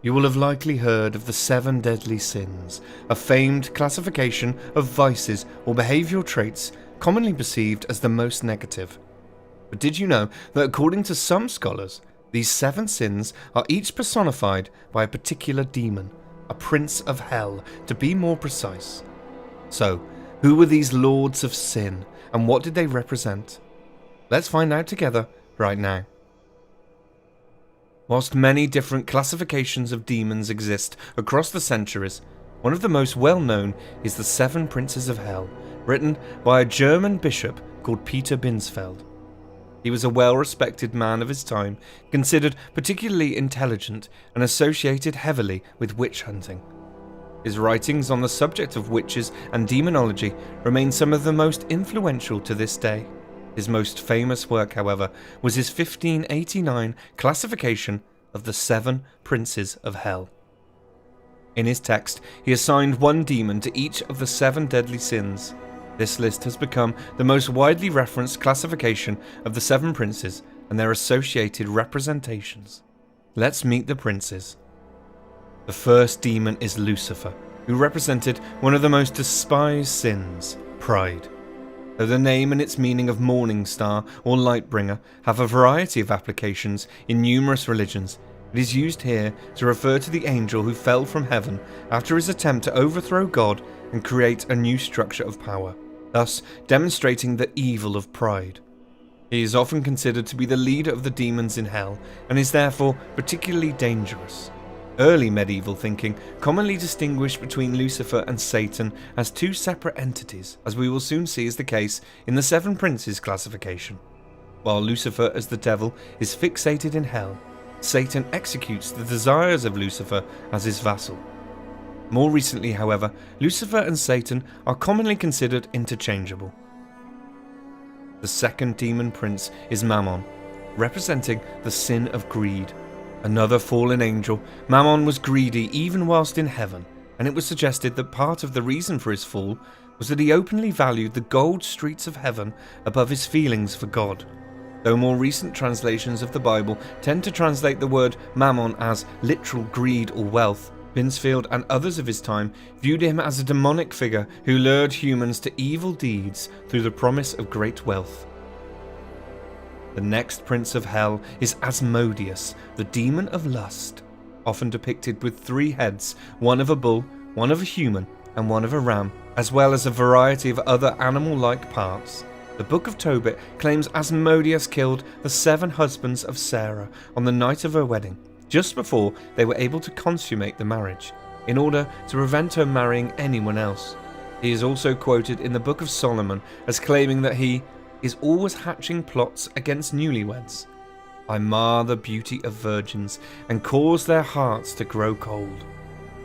You will have likely heard of the 7 deadly sins, a famed classification of vices or behavioural traits commonly perceived as the most negative. But did you know that according to some scholars, these 7 sins are each personified by a particular demon, a prince of hell, to be more precise? So, who were these lords of sin, and what did they represent? Let's find out together right now. Whilst many different classifications of demons exist across the centuries, one of the most well-known is the 7 Princes of Hell, written by a German bishop called Peter Binsfeld. He was a well-respected man of his time, considered particularly intelligent and associated heavily with witch hunting. His writings on the subject of witches and demonology remain some of the most influential to this day. His most famous work, however, was his 1589 classification of the 7 Princes of Hell. In his text, he assigned one demon to each of the 7 deadly sins. This list has become the most widely referenced classification of the 7 princes and their associated representations. Let's meet the princes. The first demon is Lucifer, who represented one of the most despised sins, pride. Though the name and its meaning of morning star or light bringer have a variety of applications in numerous religions, it is used here to refer to the angel who fell from heaven after his attempt to overthrow God and create a new structure of power, thus demonstrating the evil of pride. He is often considered to be the leader of the demons in hell and is therefore particularly dangerous. Early medieval thinking commonly distinguished between Lucifer and Satan as 2 separate entities, as we will soon see is the case in the 7 Princes classification. While Lucifer as the devil is fixated in hell, Satan executes the desires of Lucifer as his vassal. More recently, however, Lucifer and Satan are commonly considered interchangeable. The second demon prince is Mammon, representing the sin of greed. Another fallen angel, Mammon was greedy even whilst in heaven, and it was suggested that part of the reason for his fall was that he openly valued the gold streets of heaven above his feelings for God. Though more recent translations of the Bible tend to translate the word Mammon as literal greed or wealth, Binsfeld and others of his time viewed him as a demonic figure who lured humans to evil deeds through the promise of great wealth. The next prince of hell is Asmodeus, the demon of lust, often depicted with 3 heads, one of a bull, one of a human, and one of a ram, as well as a variety of other animal-like parts. The Book of Tobit claims Asmodeus killed the 7 husbands of Sarah on the night of her wedding, just before they were able to consummate the marriage, in order to prevent her marrying anyone else. He is also quoted in the Book of Solomon as claiming that he is always hatching plots against newlyweds. I mar the beauty of virgins and cause their hearts to grow cold.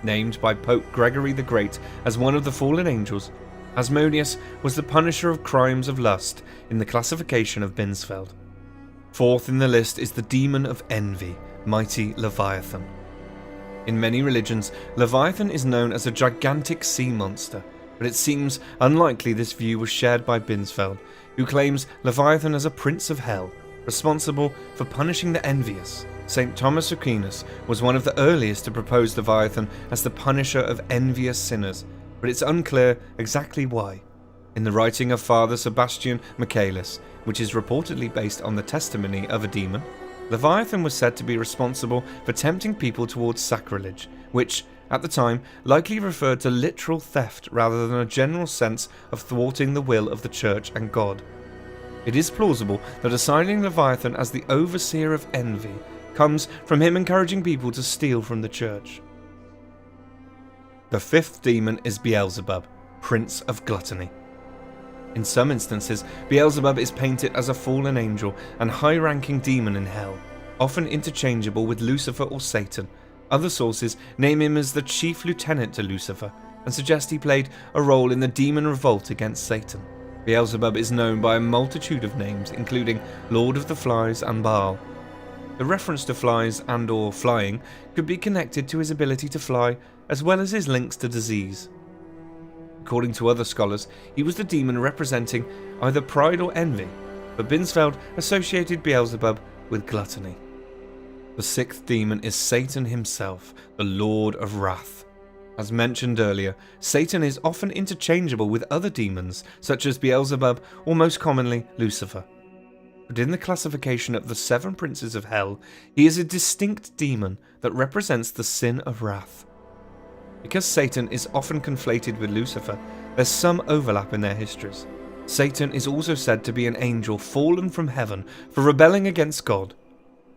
Named by Pope Gregory the Great as one of the fallen angels, Asmodeus was the punisher of crimes of lust in the classification of Binsfeld. Fourth in the list is the demon of envy, mighty Leviathan. In many religions, Leviathan is known as a gigantic sea monster, but it seems unlikely this view was shared by Binsfeld, who claims Leviathan as a prince of hell, responsible for punishing the envious. St. Thomas Aquinas was one of the earliest to propose Leviathan as the punisher of envious sinners, but it's unclear exactly why. In the writing of Father Sebastian Michaelis, which is reportedly based on the testimony of a demon, Leviathan was said to be responsible for tempting people towards sacrilege, which, at the time, likely referred to literal theft rather than a general sense of thwarting the will of the Church and God. It is plausible that assigning Leviathan as the overseer of envy comes from him encouraging people to steal from the Church. The 5th demon is Beelzebub, Prince of Gluttony. In some instances, Beelzebub is painted as a fallen angel and high-ranking demon in hell, often interchangeable with Lucifer or Satan. Other sources name him as the chief lieutenant to Lucifer and suggest he played a role in the demon revolt against Satan. Beelzebub is known by a multitude of names, including Lord of the Flies and Baal. The reference to flies and or flying could be connected to his ability to fly, as well as his links to disease. According to other scholars, he was the demon representing either pride or envy, but Binsfeld associated Beelzebub with gluttony. The sixth demon is Satan himself, the Lord of Wrath. As mentioned earlier, Satan is often interchangeable with other demons, such as Beelzebub or most commonly Lucifer. But in the classification of the seven princes of hell, he is a distinct demon that represents the sin of wrath. Because Satan is often conflated with Lucifer, there's some overlap in their histories. Satan is also said to be an angel fallen from heaven for rebelling against God.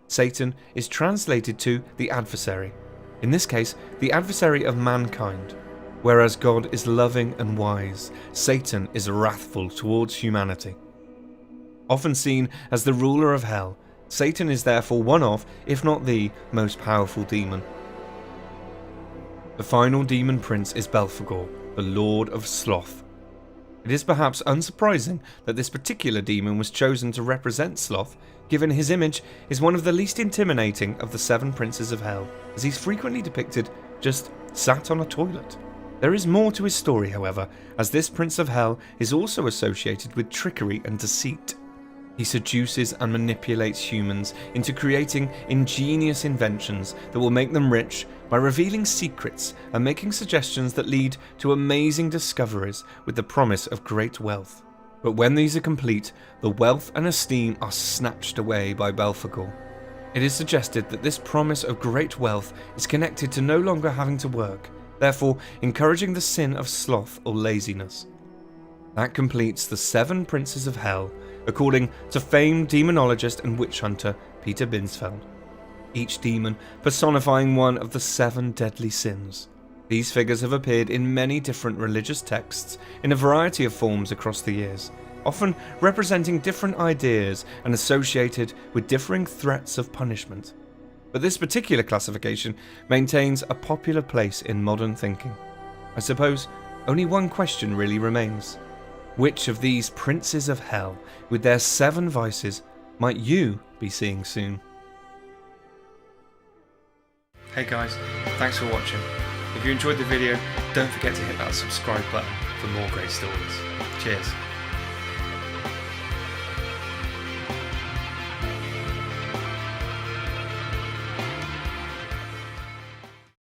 Satan is translated to the adversary, in this case, the adversary of mankind. Whereas God is loving and wise, Satan is wrathful towards humanity. Often seen as the ruler of hell, Satan is therefore one of, if not the, most powerful demon. The final demon prince is Belphegor, the Lord of Sloth. It is perhaps unsurprising that this particular demon was chosen to represent Sloth, given his image is one of the least intimidating of the seven princes of hell, as he's frequently depicted just sat on a toilet. There is more to his story, however, as this prince of hell is also associated with trickery and deceit. He seduces and manipulates humans into creating ingenious inventions that will make them rich by revealing secrets and making suggestions that lead to amazing discoveries with the promise of great wealth. But when these are complete, the wealth and esteem are snatched away by Belphegor. It is suggested that this promise of great wealth is connected to no longer having to work, therefore encouraging the sin of sloth or laziness. That completes the seven princes of hell, according to famed demonologist and witch hunter Peter Binsfeld. Each demon personifying one of the seven deadly sins. These figures have appeared in many different religious texts in a variety of forms across the years, often representing different ideas and associated with differing threats of punishment. But this particular classification maintains a popular place in modern thinking. I suppose only one question really remains. Which of these princes of hell, with their seven vices, might you be seeing soon? Hey guys, thanks for watching. If you enjoyed the video, don't forget to hit that subscribe button for more great stories. Cheers.